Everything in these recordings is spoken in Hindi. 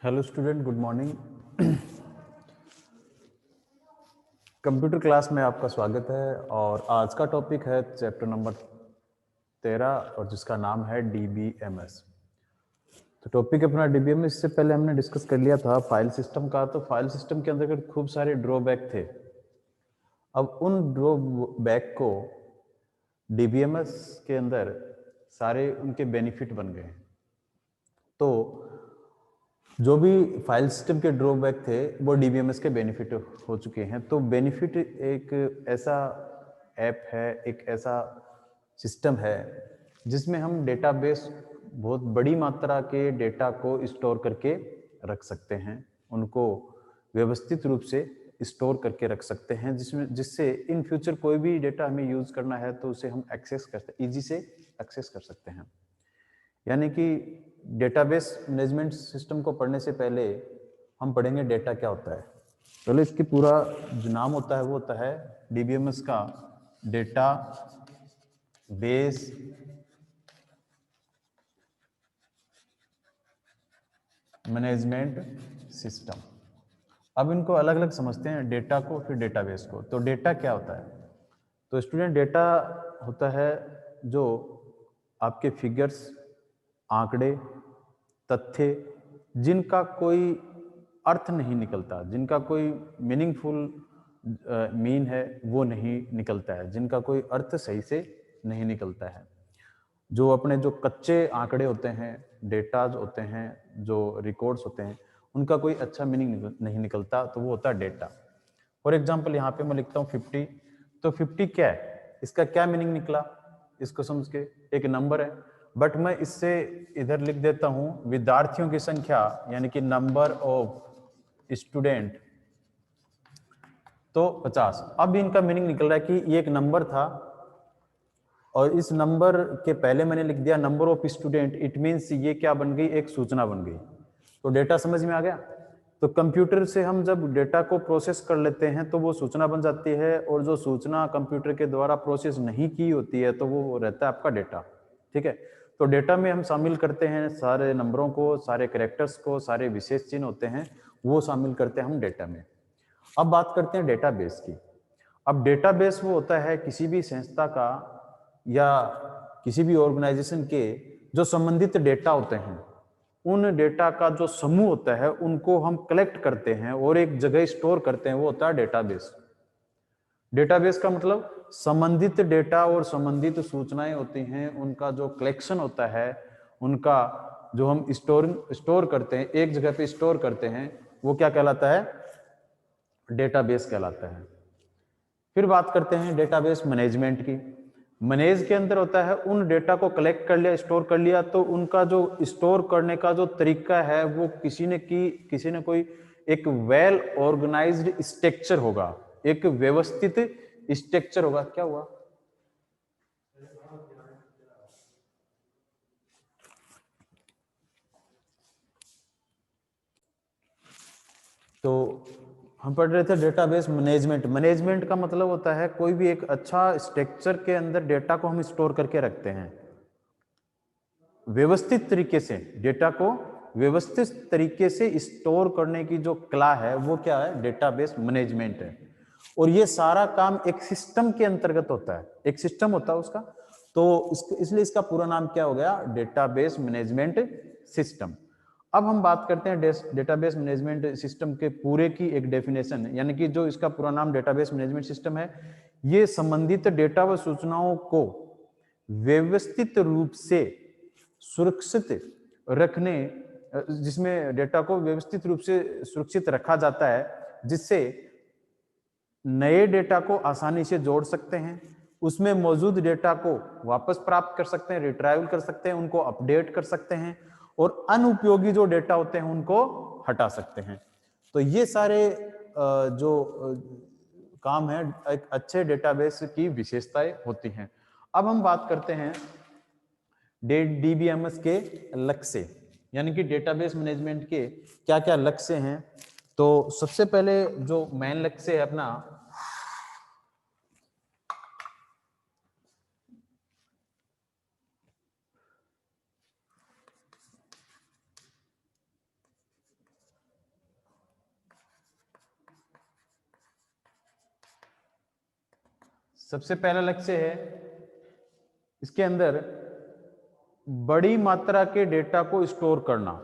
Hello student, good morning. Computer class में आपका स्वागत है और आज का टॉपिक है चैप्टर नंबर 13 और जिसका नाम है DBMS। तो टॉपिक अपना DBMS, इससे पहले हमने डिस्कस कर लिया था फाइल सिस्टम का। तो फाइल सिस्टम के अंदर खूब सारे ड्रॉबैक थे। अब उन ड्रॉबैक को DBMS के अंदर सारे उनके बेनिफिट बन गए। तो जो भी फाइल सिस्टम के ड्रॉबैक थे वो DBMS के बेनिफिट हो चुके हैं। तो बेनिफिट एक ऐसा ऐप है, एक ऐसा सिस्टम है जिसमें हम डेटाबेस, बहुत बड़ी मात्रा के डेटा को स्टोर करके रख सकते हैं, उनको व्यवस्थित रूप से स्टोर करके रख सकते हैं, जिससे इन फ्यूचर कोई भी डेटा हमें यूज करना है तो उसे हम एक्सेस कर इजी से एक्सेस कर सकते हैं। यानी कि डेटाबेस मैनेजमेंट सिस्टम को पढ़ने से पहले हम पढ़ेंगे डेटा क्या होता है। पहले इसकी पूरा जो नाम होता है वो होता है DBMS का डेटा बेस मैनेजमेंट सिस्टम। अब इनको अलग अलग समझते हैं, डेटा को फिर डेटाबेस को। तो डेटा क्या होता है? तो स्टूडेंट, डेटा होता है जो आपके फिगर्स, आंकड़े, तथ्य जिनका कोई अर्थ नहीं निकलता, जिनका कोई मीनिंगफुल मीन है वो नहीं निकलता है, जिनका कोई अर्थ सही से नहीं निकलता है। जो अपने जो कच्चे आंकड़े होते हैं, डेटाज होते हैं, जो रिकॉर्ड्स होते हैं, उनका कोई अच्छा मीनिंग नहीं निकलता, तो वो होता है डेटा। फॉर एग्जाम्पल यहाँ पे मैं लिखता हूँ 50। तो 50 क्या है, इसका क्या मीनिंग निकला, इसको समझ के एक नंबर है। बट मैं इससे इधर लिख देता हूँ विद्यार्थियों की संख्या, यानी कि नंबर ऑफ स्टूडेंट, तो 50। अब इनका मीनिंग निकल रहा है कि ये एक नंबर था और इस नंबर के पहले मैंने लिख दिया number of student. It means ये क्या बन गई, एक सूचना बन गई। तो डेटा समझ में आ गया। तो कंप्यूटर से हम जब डेटा को प्रोसेस कर लेते हैं तो वो सूचना बन जाती है, और जो सूचना कंप्यूटर के द्वारा प्रोसेस नहीं की होती है तो वो रहता है आपका डेटा। ठीक है। तो डेटा में हम शामिल करते हैं सारे नंबरों को, सारे कैरेक्टर्स को, सारे विशेष चिन्ह होते हैं वो शामिल करते हैं हम डेटा में। अब बात करते हैं डेटाबेस की। अब डेटाबेस वो होता है किसी भी संस्था का या किसी भी ऑर्गेनाइजेशन के जो संबंधित डेटा होते हैं, उन डेटा का जो समूह होता है उनको हम कलेक्ट करते हैं और एक जगह स्टोर करते हैं, वो होता है डेटाबेस। डेटाबेस का मतलब संबंधित डेटा और संबंधित सूचनाएं होती हैं, उनका जो कलेक्शन होता है, उनका जो हम स्टोर करते हैं, एक जगह पे स्टोर करते हैं, वो क्या कहलाता है, डेटाबेस कहलाता है। फिर बात करते हैं डेटाबेस मैनेजमेंट की। मैनेज के अंदर होता है उन डेटा को कलेक्ट कर लिया, स्टोर कर लिया, तो उनका जो स्टोर करने का जो तरीका है वो किसी ने कोई एक वेल ऑर्गेनाइज्ड स्ट्रक्चर होगा, एक व्यवस्थित स्ट्रक्चर होगा। क्या हुआ? तो हम पढ़ रहे थे डेटाबेस मैनेजमेंट। मैनेजमेंट का मतलब होता है कोई भी एक अच्छा स्ट्रक्चर के अंदर डेटा को हम स्टोर करके रखते हैं, व्यवस्थित तरीके से डेटा को व्यवस्थित तरीके से स्टोर करने की जो कला है वो क्या है, डेटाबेस मैनेजमेंट है। और ये सारा काम एक सिस्टम के अंतर्गत होता है, एक सिस्टम होता है उसका। तो इसलिए इसका पूरा नाम क्या हो गया, डेटाबेस मैनेजमेंट सिस्टम। अब हम बात करते हैं डेटाबेस मैनेजमेंट सिस्टम के पूरे की एक डेफिनेशन, यानी कि जो इसका पूरा नाम डेटाबेस मैनेजमेंट सिस्टम है, ये संबंधित डेटा व सूचनाओं को व्यवस्थित रूप से सुरक्षित रखने, जिसमें डेटा को व्यवस्थित रूप से सुरक्षित रखा जाता है, जिससे नए डेटा को आसानी से जोड़ सकते हैं, उसमें मौजूद डेटा को वापस प्राप्त कर सकते हैं, रिट्राइवल कर सकते हैं, उनको अपडेट कर सकते हैं, और अनुपयोगी जो डेटा होते हैं उनको हटा सकते हैं। तो ये सारे जो काम है एक अच्छे डेटाबेस की विशेषताएं होती हैं। अब हम बात करते हैं DBMS के लक्ष्य, यानी कि डेटाबेस मैनेजमेंट के क्या क्या लक्ष्य हैं। तो सबसे पहले जो मेन लक्ष्य है अपना, सबसे पहला लक्ष्य है इसके अंदर बड़ी मात्रा के डेटा को स्टोर करना,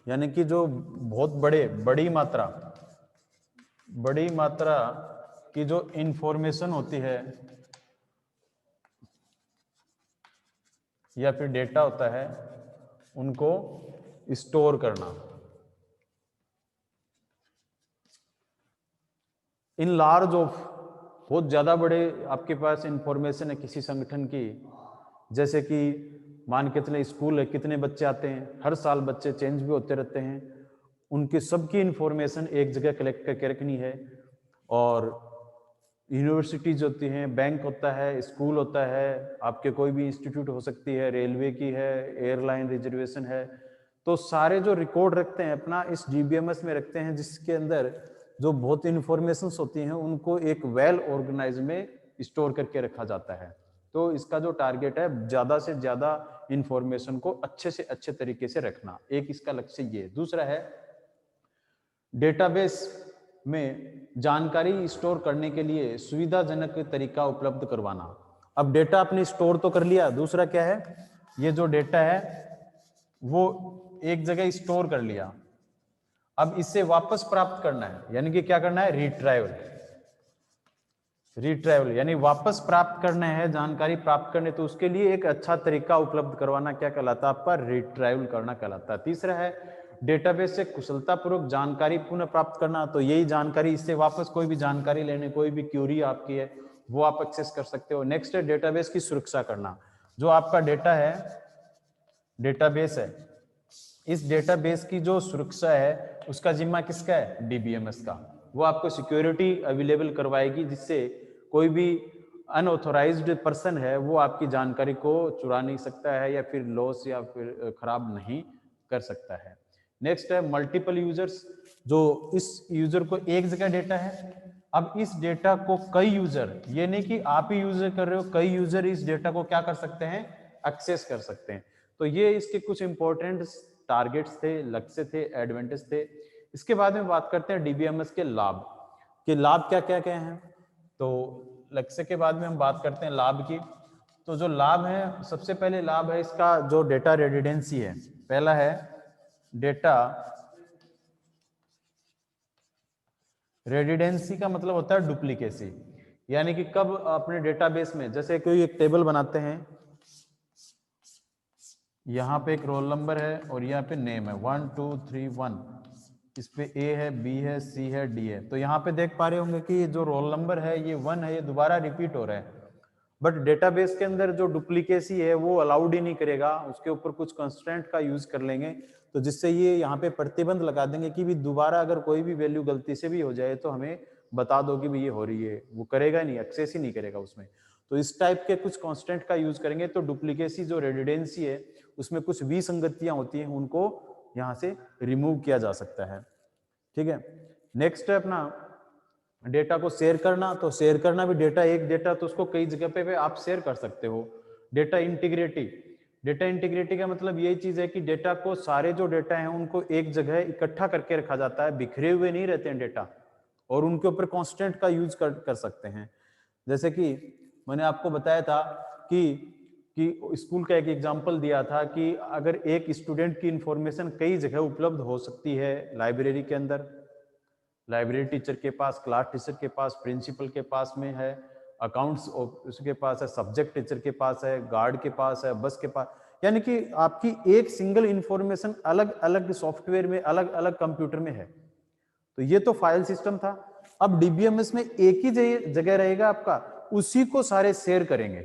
यानी कि जो बहुत बड़ी मात्रा की जो इंफॉर्मेशन होती है या फिर डेटा होता है उनको स्टोर करना। इन लार्ज ऑफ, बहुत ज़्यादा बड़े आपके पास इंफॉर्मेशन है किसी संगठन की, जैसे कि मान के चले स्कूल है, कितने बच्चे आते हैं, हर साल बच्चे चेंज भी होते रहते हैं, उनकी सबकी इंफॉर्मेशन एक जगह कलेक्ट करके रखनी है। और यूनिवर्सिटीज होती हैं, बैंक होता है, स्कूल होता है, आपके कोई भी इंस्टीट्यूट हो सकती है, रेलवे की है, एयरलाइन रिजर्वेशन है, तो सारे जो रिकॉर्ड रखते हैं अपना इस GBMS में रखते हैं, जिसके अंदर जो बहुत इंफॉर्मेशन होती हैं उनको एक वेल ऑर्गेनाइज में स्टोर करके रखा जाता है। तो इसका जो टारगेट है ज़्यादा से ज़्यादा इंफॉर्मेशन को अच्छे से अच्छे तरीके से रखना, एक इसका लक्ष्य ये। दूसरा है डेटाबेस में जानकारी स्टोर करने के लिए सुविधाजनक तरीका उपलब्ध करवाना। अब डेटा आपने स्टोर तो कर लिया, दूसरा क्या है, ये जो डेटा है वो एक जगह स्टोर कर लिया, अब इसे वापस प्राप्त करना है, यानी कि क्या करना है, रिट्राइवल यानी वापस प्राप्त करना है, जानकारी प्राप्त करने, तो उसके लिए एक अच्छा तरीका उपलब्ध करवाना क्या कहलाता है आपका, रिट्राइवल करना कहलाता है। तीसरा है डेटाबेस से कुशलतापूर्वक जानकारी पुनः प्राप्त करना, तो यही जानकारी, इससे वापस कोई भी जानकारी लेने, कोई भी क्यूरी आपकी है वो आप एक्सेस कर सकते हो। नेक्स्ट है डेटाबेस की सुरक्षा करना। जो आपका डेटा है, डेटाबेस है, इस डेटाबेस की जो सुरक्षा है उसका जिम्मा किसका है, DBMS का। वो आपको सिक्योरिटी अवेलेबल करवाएगी जिससे कोई भी अनऑथोराइज्ड पर्सन है वो आपकी जानकारी को चुरा नहीं सकता है या फिर लॉस या फिर खराब नहीं कर सकता है। नेक्स्ट है मल्टीपल यूजर्स, जो इस यूजर को एक जगह डेटा है, अब इस डेटा को कई यूजर, ये नहीं कि आप ही यूजर कर रहे हो, कई यूजर इस डेटा को क्या कर सकते हैं, एक्सेस कर सकते हैं। तो ये इसके कुछ इंपॉर्टेंट टारगेट्स थे, लक्ष्य थे, एडवांटेज थे। इसके बाद में बात करते हैं DBMS के लाभ, कि लाभ क्या क्या क्या हैं। तो लक्ष्य के बाद में हम बात करते हैं लाभ की। तो जो लाभ है, सबसे पहले लाभ है इसका जो डेटा रेडिडेंसी है। पहला है डेटा रेडिडेंसी, का मतलब होता है डुप्लीकेसी, यानी कि कब अपने डेटाबेस में, जैसे कोई एक टेबल बनाते हैं, यहाँ पे एक रोल नंबर है और यहाँ पे नेम है 1 2 3 1, इस पे A है, B है, C है, D है। तो यहाँ पे देख पा रहे होंगे कि जो रोल नंबर है ये 1 है, ये दोबारा रिपीट हो रहा है, बट डेटाबेस के अंदर जो डुप्लीकेसी है वो अलाउड ही नहीं करेगा, उसके ऊपर कुछ कंस्ट्रेंट का यूज कर लेंगे, तो जिससे ये यहाँ पे प्रतिबंध लगा देंगे कि भी दोबारा अगर कोई भी वैल्यू गलती से भी हो जाए तो हमें बता दो कि भी ये हो रही है, वो करेगा नहीं, एक्सेस ही नहीं करेगा उसमें। तो इस टाइप के कुछ कांस्टेंट का यूज करेंगे, तो डुप्लीकेसी जो रेडिडेंसी है उसमें कुछ विसंगतियां होती हैं, उनको यहाँ से रिमूव किया जा सकता है। ठीक है, नेक्स्ट है अपना डेटा को शेयर करना। तो शेयर करना भी, डेटा एक डेटा तो उसको कई जगह पे आप शेयर कर सकते हो। डेटा इंटीग्रिटी, डेटा इंटीग्रिटी का मतलब यही चीज है कि डेटा को, सारे जो डेटा हैं उनको एक जगह इकट्ठा करके रखा जाता है, बिखरे हुए नहीं रहते हैं डेटा, और उनके ऊपर कांस्टेंट का यूज कर सकते हैं। जैसे कि मैंने आपको बताया था कि स्कूल का एक एग्जांपल दिया था कि अगर एक स्टूडेंट की इंफॉर्मेशन कई जगह उपलब्ध हो सकती है, लाइब्रेरी के अंदर, लाइब्रेरी टीचर के पास, क्लास टीचर के पास, प्रिंसिपल के पास में है, अकाउंट्स उसके पास है, सब्जेक्ट टीचर के पास है, गार्ड के पास है, बस के पास, यानी कि आपकी एक सिंगल इंफॉर्मेशन अलग अलग सॉफ्टवेयर में, अलग अलग कंप्यूटर में है। तो ये तो फाइल सिस्टम था। अब DBMS में एक ही जगह रहेगा आपका, उसी को सारे शेयर करेंगे।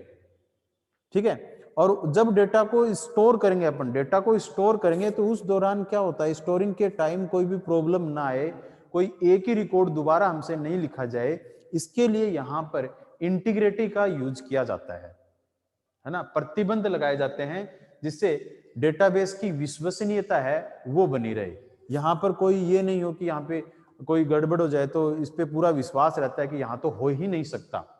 ठीक है, और जब डेटा को स्टोर करेंगे, अपन डेटा को स्टोर करेंगे, तो उस दौरान क्या होता है, स्टोरिंग के टाइम कोई भी प्रॉब्लम ना आए, कोई एक ही रिकॉर्ड दोबारा हमसे नहीं लिखा जाए, इसके लिए यहाँ पर इंटीग्रिटी का यूज किया जाता है ना, प्रतिबंध लगाए जाते हैं जिससे डेटाबेस की विश्वसनीयता है वो बनी रहे। यहाँ पर कोई ये नहीं हो कि यहाँ पे कोई गड़बड़ हो जाए, तो इस पे पूरा विश्वास रहता है कि यहाँ तो हो ही नहीं सकता।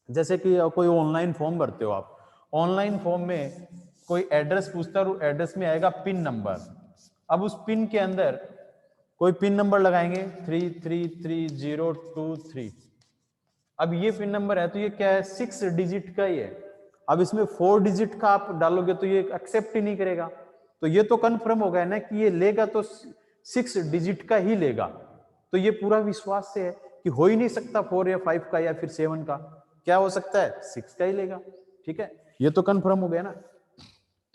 जैसे कि कोई ऑनलाइन फॉर्म भरते हो आप, ऑनलाइन फॉर्म में कोई एड्रेस पूछता है, एड्रेस में आएगा पिन नंबर, अब उस पिन के अंदर कोई पिन नंबर लगाएंगे 33303, अब ये पिन नंबर है तो ये क्या है, 6 डिजिट का ही है। अब इसमें 4 डिजिट का आप डालोगे तो ये एक्सेप्ट ही नहीं करेगा। तो ये तो कंफर्म हो गया ना कि ये लेगा तो 6 डिजिट का ही लेगा। तो ये पूरा विश्वास से है कि हो ही नहीं सकता 4 या 5 का या फिर 7 का, क्या हो सकता है, 6 का ही लेगा। ठीक है, ये तो कंफर्म हो गया ना।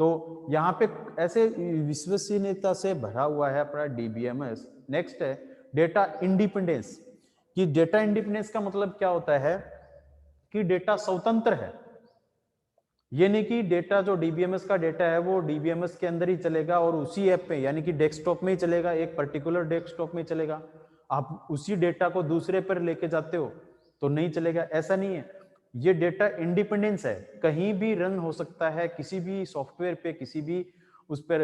तो यहाँ पे ऐसे विश्वसनीयता से भरा हुआ है अपना डीबीएमएस। नेक्स्ट है डेटा इंडिपेंडेंस। कि डेटा इंडिपेंडेंस का मतलब क्या होता है कि डेटा स्वतंत्र है। ये नहीं कि डेटा जो डीबीएमएस का डेटा है वो डीबीएमएस के अंदर ही चलेगा और उसी ऐप पे यानी कि डेस्कटॉप में ही चलेगा, एक पर्टिकुलर डेस्कटॉप में चलेगा। आप उसी डेटा को दूसरे पर लेके जाते हो तो नहीं चलेगा, ऐसा नहीं है। ये डेटा इंडिपेंडेंस है, कहीं भी रन हो सकता है, किसी भी सॉफ्टवेयर पे, किसी भी उस पर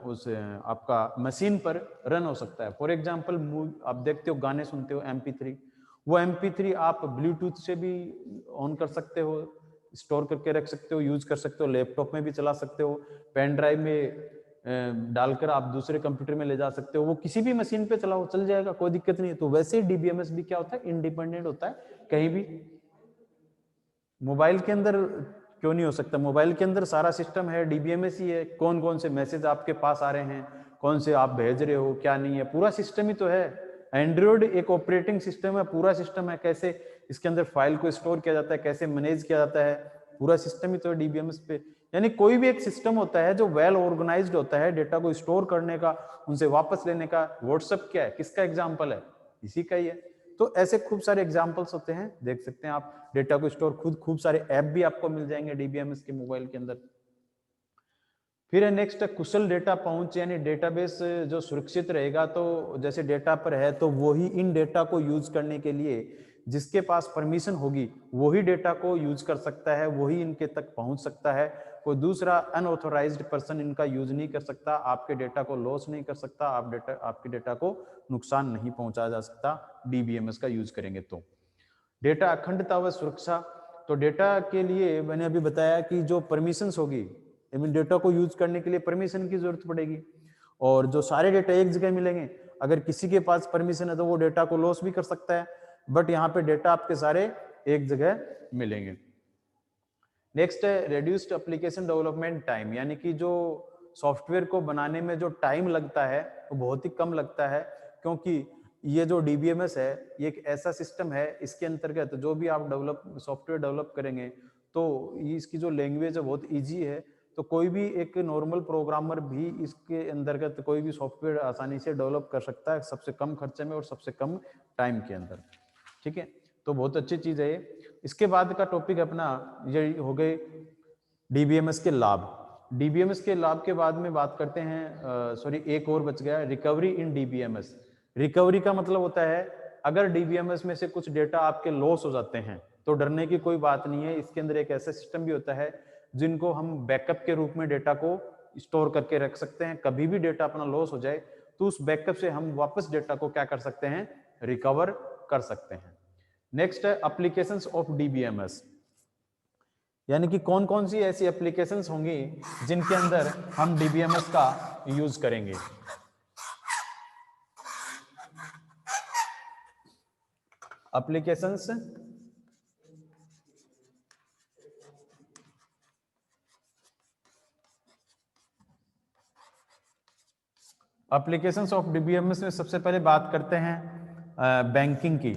उस आपका मशीन पर रन हो सकता है। फॉर एग्जांपल आप देखते हो गाने सुनते हो MP3, वो MP3 आप ब्लूटूथ से भी ऑन कर सकते हो, स्टोर करके रख सकते हो, यूज कर सकते हो, लैपटॉप में भी चला सकते हो, पेन ड्राइव में डालकर आप दूसरे कंप्यूटर में ले जा सकते हो, वो किसी भी मशीन पे चलाओ चल जाएगा, कोई दिक्कत नहीं है। तो वैसे ही डीबीएमएस भी क्या होता है, इंडिपेंडेंट होता है, कहीं भी। मोबाइल के अंदर क्यों नहीं हो सकता, मोबाइल के अंदर सारा सिस्टम है, डीबीएमएस ही है। कौन कौन से मैसेज आपके पास आ रहे हैं, कौन से आप भेज रहे हो, क्या नहीं है, पूरा सिस्टम ही तो है। एंड्रॉइड एक ऑपरेटिंग सिस्टम है, पूरा सिस्टम है, कैसे इसके अंदर फाइल को स्टोर किया जाता है, कैसे मैनेज किया जाता है, पूरा सिस्टम ही तो है डीबीएमएस पे। यानी कोई भी एक सिस्टम होता है जो वेल ऑर्गेनाइज्ड होता है, डेटा को स्टोर करने का, उनसे वापस लेने का। व्हाट्सएप क्या है, किसका एग्जाम्पल है, इसी का ही है। तो ऐसे खूब सारे एग्जाम्पल्स होते हैं, देख सकते हैं आप। डेटा को स्टोर खुद खूब सारे ऐप भी आपको मिल जाएंगे डीबीएमएस के मोबाइल के अंदर। फिर है नेक्स्ट कुशल डेटा पहुंच, यानी डेटाबेस जो सुरक्षित रहेगा। तो जैसे डेटा पर है तो वही इन डेटा को यूज करने के लिए जिसके पास परमिशन होगी वही डेटा को यूज कर सकता है, वही इनके तक पहुंच सकता है। कोई दूसरा अनऑथोराइज्ड पर्सन इनका यूज नहीं कर सकता, आपके डेटा को लॉस नहीं कर सकता, आपके डेटा को नुकसान नहीं पहुंचाया जा सकता डीबीएमएस का यूज करेंगे तो। डेटा अखंडता व सुरक्षा, तो डेटा के लिए मैंने अभी बताया कि जो परमिशंस होगी, डेटा को यूज करने के लिए परमिशन की जरूरत पड़ेगी। और जो सारे डेटा एक जगह मिलेंगे, अगर किसी के पास परमिशन है तो वो डेटा को लॉस भी कर सकता है, बट यहाँ पे डेटा आपके सारे एक जगह मिलेंगे। नेक्स्ट है रेड्यूस्ड एप्लीकेशन डेवलपमेंट टाइम, यानी कि जो सॉफ्टवेयर को बनाने में जो टाइम लगता है वो बहुत ही कम लगता है, क्योंकि ये जो डीबीएमएस है ये एक ऐसा सिस्टम है, इसके अंतर्गत जो भी आप सॉफ्टवेयर डेवलप करेंगे तो इसकी जो लैंग्वेज है बहुत इजी है। तो कोई भी एक नॉर्मल प्रोग्रामर भी इसके अंतर्गत कोई भी सॉफ्टवेयर आसानी से डेवलप कर सकता है, सबसे कम खर्चे में और सबसे कम टाइम के अंदर। ठीक है, तो बहुत अच्छी चीज है ये। इसके बाद का टॉपिक अपना ये हो गए डीबीएमएस के लाभ। डीबीएमएस के लाभ के बाद में बात करते हैं, सॉरी एक और बच गया, रिकवरी इन डीबीएमएस। रिकवरी का मतलब होता है अगर डीबीएमएस में से कुछ डेटा आपके लॉस हो जाते हैं तो डरने की कोई बात नहीं है। इसके अंदर एक ऐसा सिस्टम भी होता है जिनको हम बैकअप के रूप में डेटा को स्टोर करके रख सकते हैं। कभी भी डेटा अपना लॉस हो जाए तो उस बैकअप से हम वापस डेटा को क्या कर सकते हैं, रिकवर कर सकते हैं। नेक्स्ट है एप्लीकेशंस ऑफ डीबीएमएस, यानी कि कौन कौन सी ऐसी एप्लीकेशंस होंगी जिनके अंदर हम डीबीएमएस का यूज करेंगे। एप्लीकेशंस एप्लीकेशंस ऑफ डीबीएमएस में सबसे पहले बात करते हैं बैंकिंग की।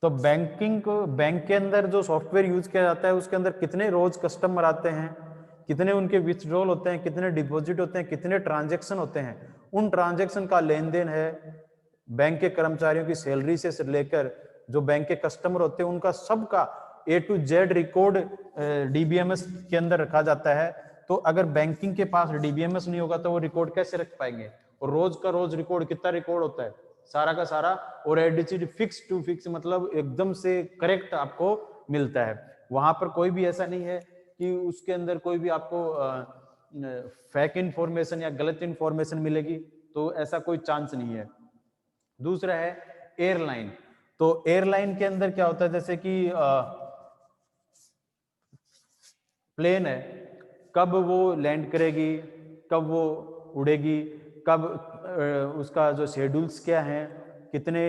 तो बैंक के अंदर जो सॉफ्टवेयर यूज किया जाता है उसके अंदर कितने रोज कस्टमर आते हैं, कितने उनके विथड्रॉल होते हैं, कितने डिपॉजिट होते हैं, कितने ट्रांजैक्शन होते हैं, उन ट्रांजैक्शन का लेन देन है। बैंक के कर्मचारियों की सैलरी से लेकर जो बैंक के कस्टमर होते हैं उनका सबका A to Z record DBMS के अंदर रखा जाता है। तो अगर बैंकिंग के पास डीबीएमएस नहीं होगा तो वो रिकॉर्ड कैसे रख पाएंगे। और रोज का रोज रिकॉर्ड, कितना रिकॉर्ड होता है, सारा का सारा। और एडिचिड फिक्स टू फिक्स, मतलब एकदम से करेक्ट आपको मिलता है। वहां पर कोई भी ऐसा नहीं है कि उसके अंदर कोई भी आपको फेक इंफॉर्मेशन या गलत इंफॉर्मेशन मिलेगी, तो ऐसा कोई चांस नहीं है। दूसरा है एयरलाइन। तो एयरलाइन के अंदर क्या होता है, जैसे कि प्लेन है, कब वो लैंड करेगी, कब वो उड़ेगी, कब उसका जो शेड्यूल्स क्या है, कितने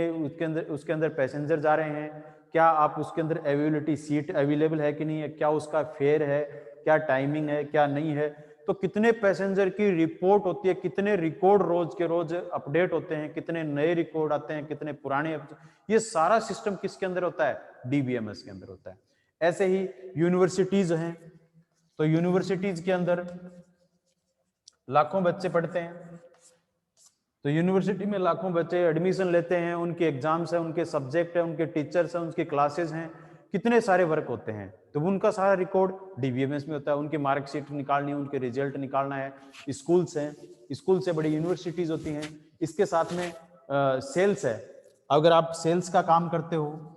उसके अंदर पैसेंजर जा रहे हैं, क्या आप उसके अंदर अवेलेबिलिटी सीट अवेलेबल है कि नहीं है, क्या उसका फेयर है, क्या टाइमिंग है, क्या नहीं है। तो कितने पैसेंजर की रिपोर्ट होती है, कितने रिकॉर्ड रोज के रोज अपडेट होते हैं, कितने नए रिकॉर्ड आते हैं, कितने पुराने, ये सारा सिस्टम किसके अंदर होता है, डीबीएमएस के अंदर होता है। ऐसे ही यूनिवर्सिटीज हैं, तो यूनिवर्सिटीज के अंदर लाखों बच्चे पढ़ते हैं, तो यूनिवर्सिटी में लाखों बच्चे एडमिशन लेते हैं, उनके एग्जाम्स हैं, उनके सब्जेक्ट हैं, उनके टीचर्स हैं, उनके क्लासेस हैं, कितने सारे वर्क होते हैं, तो उनका सारा रिकॉर्ड डीबीएमएस में होता है। उनकी मार्कशीट निकालनी है, उनके रिजल्ट निकालना है। स्कूल्स हैं, स्कूल से बड़ी यूनिवर्सिटीज होती हैं। इसके साथ में सेल्स है, अगर आप सेल्स का काम करते हो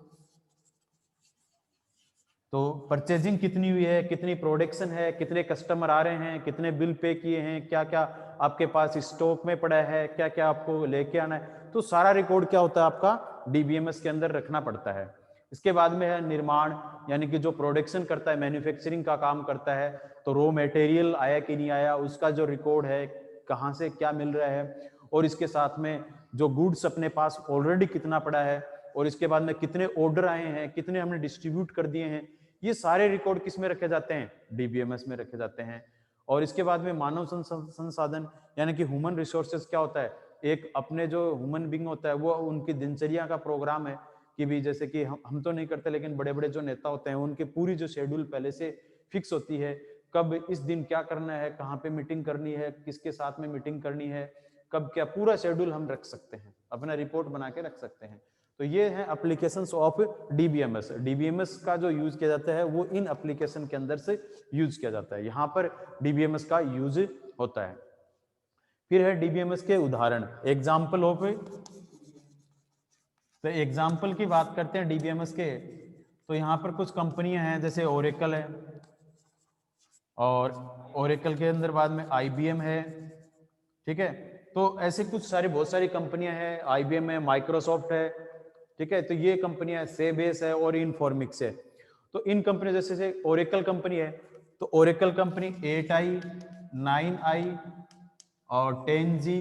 तो परचेजिंग कितनी हुई है, कितनी प्रोडक्शन है, कितने कस्टमर आ रहे हैं, कितने बिल पे किए हैं, क्या क्या आपके पास स्टॉक में पड़ा है, क्या क्या आपको लेके आना है, तो सारा रिकॉर्ड क्या होता है आपका डीबीएमएस के अंदर रखना पड़ता है। इसके बाद में है निर्माण, यानी कि जो प्रोडक्शन करता है, मैन्युफैक्चरिंग का काम करता है, तो रॉ मटेरियल आया कि नहीं आया, उसका जो रिकॉर्ड है, कहाँ से क्या मिल रहा है, और इसके साथ में जो गुड्स अपने पास ऑलरेडी कितना पड़ा है, और इसके बाद में कितने ऑर्डर आए हैं, कितने हमने डिस्ट्रीब्यूट कर दिए हैं, ये सारे रिकॉर्ड किस में रखे जाते हैं, डीबीएमएस में रखे जाते हैं। और इसके बाद में मानव संसाधन यानी कि ह्यूमन रिसोर्सेज क्या होता है, एक अपने जो ह्यूमन बींग होता है वो उनकी दिनचर्या का प्रोग्राम है कि भी जैसे कि हम तो नहीं करते, लेकिन बड़े बड़े जो नेता होते हैं उनकी पूरी जो शेड्यूल पहले से फिक्स होती है, कब इस दिन क्या करना है, कहाँ पे मीटिंग करनी है, किसके साथ में मीटिंग करनी है, कब क्या, पूरा शेड्यूल हम रख सकते हैं, अपना रिपोर्ट बना के रख सकते हैं। तो ये है एप्लीकेशंस ऑफ डीबीएमएस। डीबीएमएस का जो यूज किया जाता है वो इन एप्लीकेशन के अंदर से यूज किया जाता है, यहाँ पर डीबीएमएस का यूज होता है। फिर है डीबीएमएस के उदाहरण, एग्जाम्पल ऑफ, तो एग्जाम्पल की बात करते हैं डीबीएमएस के, तो यहाँ पर कुछ कंपनियां हैं, जैसे ओरेकल है, और ओरेकल के अंदर बाद में आईबीएम है, ठीक है। तो ऐसे कुछ सारी बहुत सारी कंपनियां हैं, आईबीएम है, माइक्रोसॉफ्ट है, ठीक है। तो ये कंपनियां सेबेस है और इनफॉर्मिक्स है। तो इन कंपनी जैसे ओरेकल कंपनी है, तो ओरेकल कंपनी 8i 9i और 10G,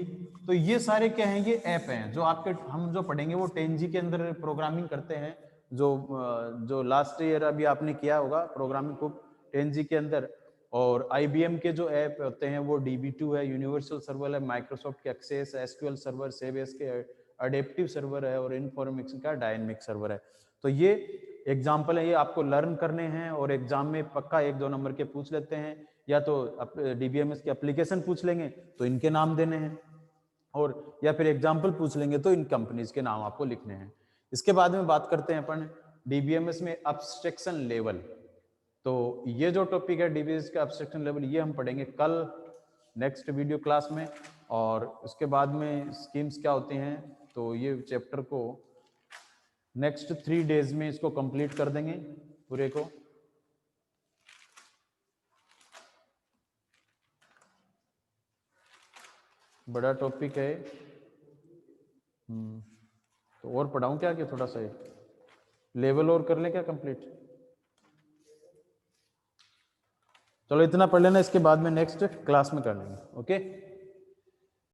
तो ये सारे क्या हैं, ये ऐप हैं जो आपके हम जो पढ़ेंगे वो 10G के अंदर प्रोग्रामिंग करते हैं, जो लास्ट ईयर अभी आपने किया होगा प्रोग्रामिंग को 10G के अंदर। और IBM के जो ऐप होते हैं वो DB2 है, यूनिवर्सल सर्वर है, माइक्रोसॉफ्ट के एक्सेस, एसक्यूएल सर्वर, सेबेस के अडेप्टिव सर्वर है, और इनफॉर्मिक्स का डायनेमिक सर्वर है। तो ये एग्जाम्पल है, ये आपको लर्न करने हैं और एग्जाम में पक्का 1-2 नंबर के पूछ लेते हैं, या तो डीबीएमएस की एप्लीकेशन पूछ लेंगे तो इनके नाम देने हैं, और या फिर एग्जाम्पल पूछ लेंगे तो इन कंपनीज के नाम आपको लिखने हैं। इसके बाद में बात करते हैं अपन डीबीएमएस में एब्स्ट्रैक्शन लेवल। तो ये जो टॉपिक है डीबीएमएस का एब्स्ट्रैक्शन लेवल, ये हम पढ़ेंगे कल नेक्स्ट वीडियो क्लास में। और उसके बाद में स्कीम्स क्या होती हैं, तो ये चैप्टर को नेक्स्ट 3 डेज में इसको कंप्लीट कर देंगे पूरे को। बड़ा टॉपिक है, तो और पढ़ाऊं क्या कि थोड़ा सा लेवल और कर लें क्या कंप्लीट। चलो इतना पढ़ लेना, इसके बाद में नेक्स्ट क्लास में कर लेंगे। ओके।